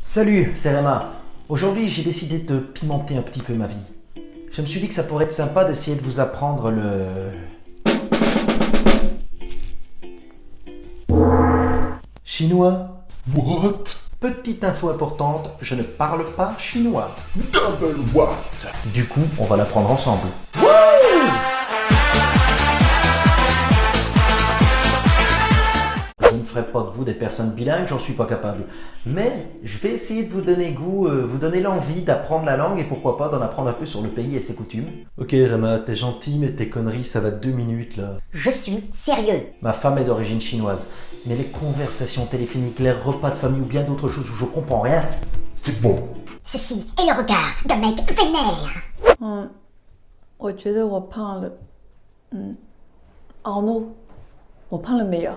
Salut, c'est Rema. Aujourd'hui, j'ai décidé de pimenter un petit peu ma vie. Je me suis dit que ça pourrait être sympa d'essayer de vous apprendre le... chinois. What? Petite info importante, je ne parle pas chinois. Double what? Du coup, on va l'apprendre ensemble. Je ne ferai pas de vous des personnes bilingues, j'en suis pas capable. Mais je vais essayer de vous donner goût, vous donner l'envie d'apprendre la langue et pourquoi pas d'en apprendre un peu sur le pays et ses coutumes. Ok Rema, t'es gentil mais tes conneries ça va 2 minutes là. Je suis sérieux. Ma femme est d'origine chinoise, mais les conversations téléphoniques, les repas de famille ou bien d'autres choses où je comprends rien. C'est bon. Ceci est le regard d'un mec vénère. 我觉得我胖了。Arnaud，我胖了没有？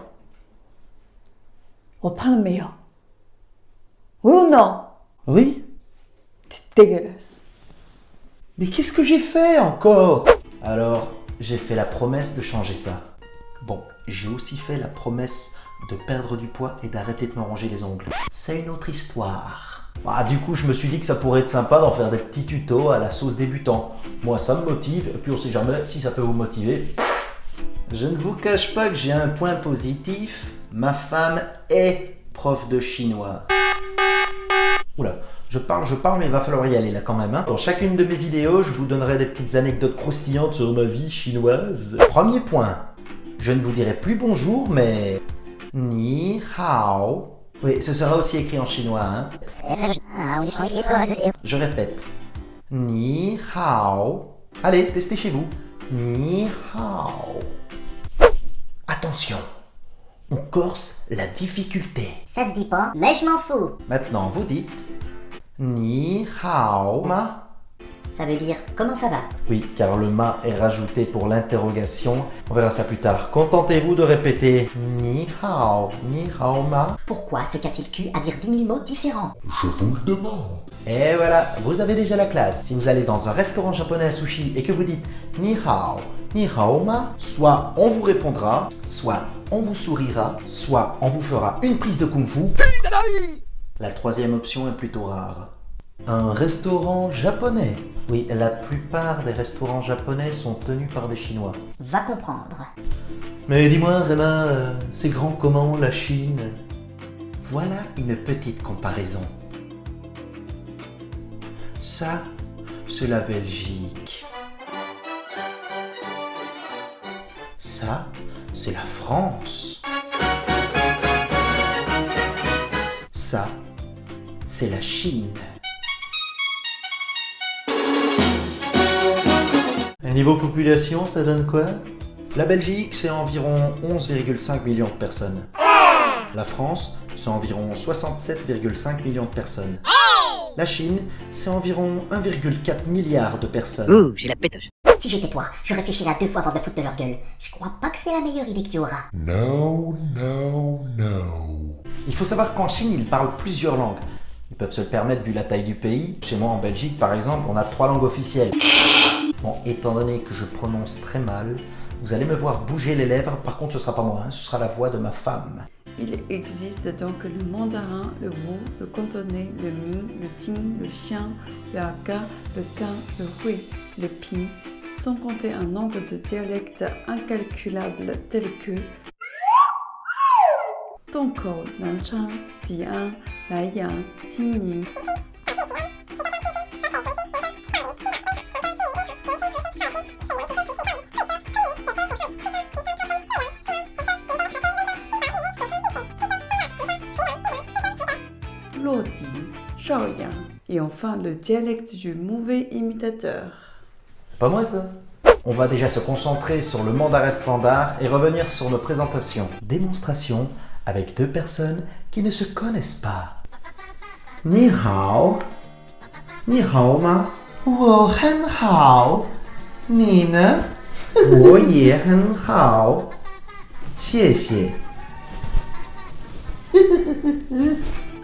我胖了没有？Oui ou non? Oui? C'est dégueulasse. Mais qu'est-ce que j'ai fait encore? Alors, j'ai fait la promesse de changer ça. Bon, j'ai aussi fait la promesse de perdre du poids et d'arrêter de me ronger les ongles. C'est une autre histoire. Ah, du coup, je me suis dit que ça pourrait être sympa d'en faire des petits tutos à la sauce débutant. Moi, ça me motive, et puis on sait jamais si ça peut vous motiver. Je ne vous cache pas que j'ai un point positif. Ma femme est prof de chinois. Oula, je parle, mais il va falloir y aller là quand même. Dans chacune de mes vidéos, je vous donnerai des petites anecdotes croustillantes sur ma vie chinoise. Premier point, je ne vous dirai plus bonjour, mais... Ni hao. Oui, ce sera aussi écrit en chinois, hein. Je répète. Ni hao. Allez, testez chez vous. Ni hao. Attention, on corse la difficulté. Ça se dit pas, mais je m'en fous. Maintenant, vous dites Ni hao ma. Ça veut dire comment ça va? Oui, car le ma est rajouté pour l'interrogation. On verra ça plus tard. Contentez-vous de répéter Ni hao ma. Pourquoi se casser le cul à dire 10 000 mots différents? Je vous le demande. Et voilà, vous avez déjà la classe. Si vous allez dans un restaurant japonais à sushi et que vous dites Ni hao ma, soit on vous répondra, soit on vous sourira, soit on vous fera une prise de kung-fu. La troisième option est plutôt rare. Un restaurant japonais. Oui, la plupart des restaurants japonais sont tenus par des Chinois. Va comprendre. Mais dis-moi, Rema, c'est grand comment la Chine? Voilà une petite comparaison. Ça, c'est la Belgique. Ça, c'est la France. Ça, c'est la Chine. Et niveau population, ça donne quoi? La Belgique, c'est environ 11,5 millions de personnes. La France, c'est environ 67,5 millions de personnes. La Chine, c'est environ 1,4 milliard de personnes. Ouh, j'ai la pétoche. Si j'étais toi, je réfléchirais à 2 fois avant de foutre de leur gueule. Je crois pas que c'est la meilleure idée que tu auras. No, no, no. Il faut savoir qu'en Chine, ils parlent plusieurs langues. Ils peuvent se le permettre vu la taille du pays. Chez moi, en Belgique, par exemple, on a 3 langues officielles. Bon, étant donné que je prononce très mal, vous allez me voir bouger les lèvres. Par contre, ce sera pas moi, hein, ce sera la voix de ma femme. Il existe donc le mandarin, le wu, le cantonais, le ming, le ting, le xiang, le hakka, le kan, le hui, le ping, sans compter un nombre de dialectes incalculables tels que Dongkou, Nanchang, Jian, Laiyang, Xinning. Lodi, Shaoyang, et enfin le dialecte du mauvais imitateur. Pas moi ça. On va déjà se concentrer sur le mandarin standard et revenir sur nos présentations. Démonstration avec 2 personnes qui ne se connaissent pas. Ni hao. Ni hao ma. Wo hen hao. Ni ne? Wo ye hen hao. Xie xie.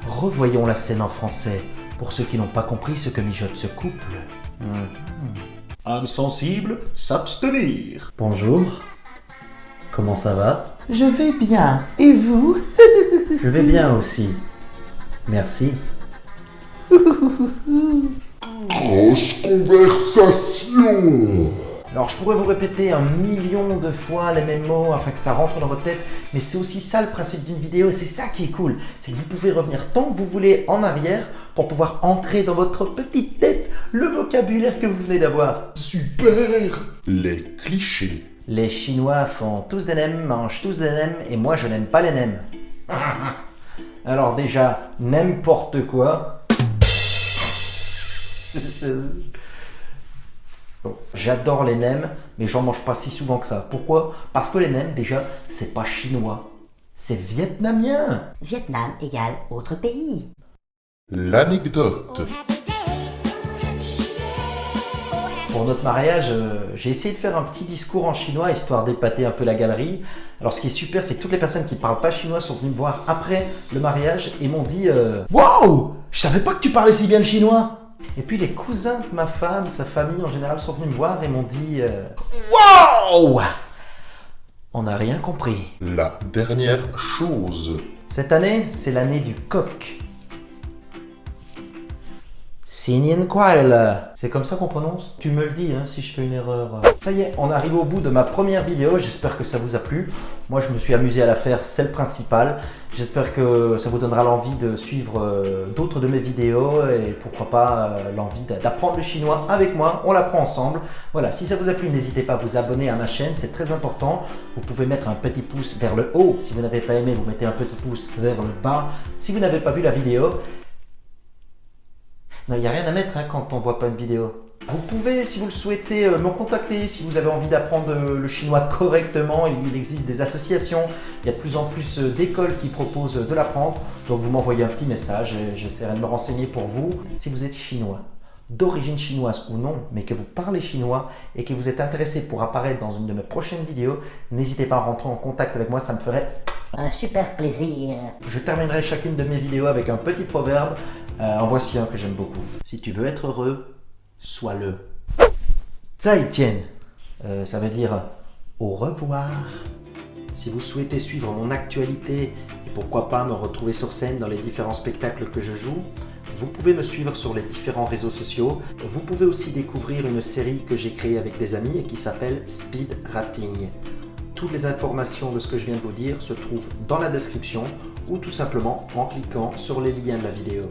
Revoyons la scène en français pour ceux qui n'ont pas compris ce que mijote ce couple. Âme sensible, s'abstenir. Bonjour. Comment ça va? Je vais bien. Et vous? Je vais bien aussi. Merci. Grosse conversation. Alors je pourrais vous répéter 1 million de fois les mêmes mots afin que ça rentre dans votre tête, mais c'est aussi ça le principe d'une vidéo et c'est ça qui est cool. C'est que vous pouvez revenir tant que vous voulez en arrière pour pouvoir ancrer dans votre petite tête le vocabulaire que vous venez d'avoir. Super. Les clichés. Les Chinois font tous des nems, mangent tous des nems et moi je n'aime pas les nems. Alors déjà, n'importe quoi. Bon, j'adore les nems, mais j'en mange pas si souvent que ça. Pourquoi? Parce que les nems, déjà, c'est pas chinois, c'est vietnamien. Vietnam égale autre pays. L'anecdote. Pour notre mariage, j'ai essayé de faire un petit discours en chinois, histoire d'épater un peu la galerie. Alors ce qui est super, c'est que toutes les personnes qui parlent pas chinois sont venues me voir après le mariage et m'ont dit « Waouh, je savais pas que tu parlais si bien le chinois !» Et puis les cousins de ma femme, sa famille en général, sont venus me voir et m'ont dit « Waouh, on n'a rien compris. » La dernière chose. Cette année, c'est l'année du coq. Sinien Kuai. C'est comme ça qu'on prononce? Tu me le dis si je fais une erreur. Ça y est, on arrive au bout de ma première vidéo. J'espère que ça vous a plu. Moi, je me suis amusé à la faire, c'est le principal. J'espère que ça vous donnera l'envie de suivre d'autres de mes vidéos et pourquoi pas l'envie d'apprendre le chinois avec moi. On l'apprend ensemble. Voilà, si ça vous a plu, n'hésitez pas à vous abonner à ma chaîne, c'est très important. Vous pouvez mettre un petit pouce vers le haut. Si vous n'avez pas aimé, vous mettez un petit pouce vers le bas. Si vous n'avez pas vu la vidéo, non, il n'y a rien à mettre quand on ne voit pas une vidéo. Vous pouvez, si vous le souhaitez, me contacter si vous avez envie d'apprendre le chinois correctement. Il existe des associations, il y a de plus en plus d'écoles qui proposent de l'apprendre. Donc vous m'envoyez un petit message et j'essaierai de me renseigner pour vous. Si vous êtes chinois, d'origine chinoise ou non, mais que vous parlez chinois et que vous êtes intéressé pour apparaître dans une de mes prochaines vidéos, n'hésitez pas à rentrer en contact avec moi, ça me ferait Un super plaisir. Je terminerai chacune de mes vidéos avec un petit proverbe. En voici un que j'aime beaucoup. Si tu veux être heureux, sois-le. Zaijian, ça veut dire au revoir. Si vous souhaitez suivre mon actualité et pourquoi pas me retrouver sur scène dans les différents spectacles que je joue, vous pouvez me suivre sur les différents réseaux sociaux. Vous pouvez aussi découvrir une série que j'ai créée avec des amis et qui s'appelle Speed Rating. Toutes les informations de ce que je viens de vous dire se trouvent dans la description ou tout simplement en cliquant sur les liens de la vidéo.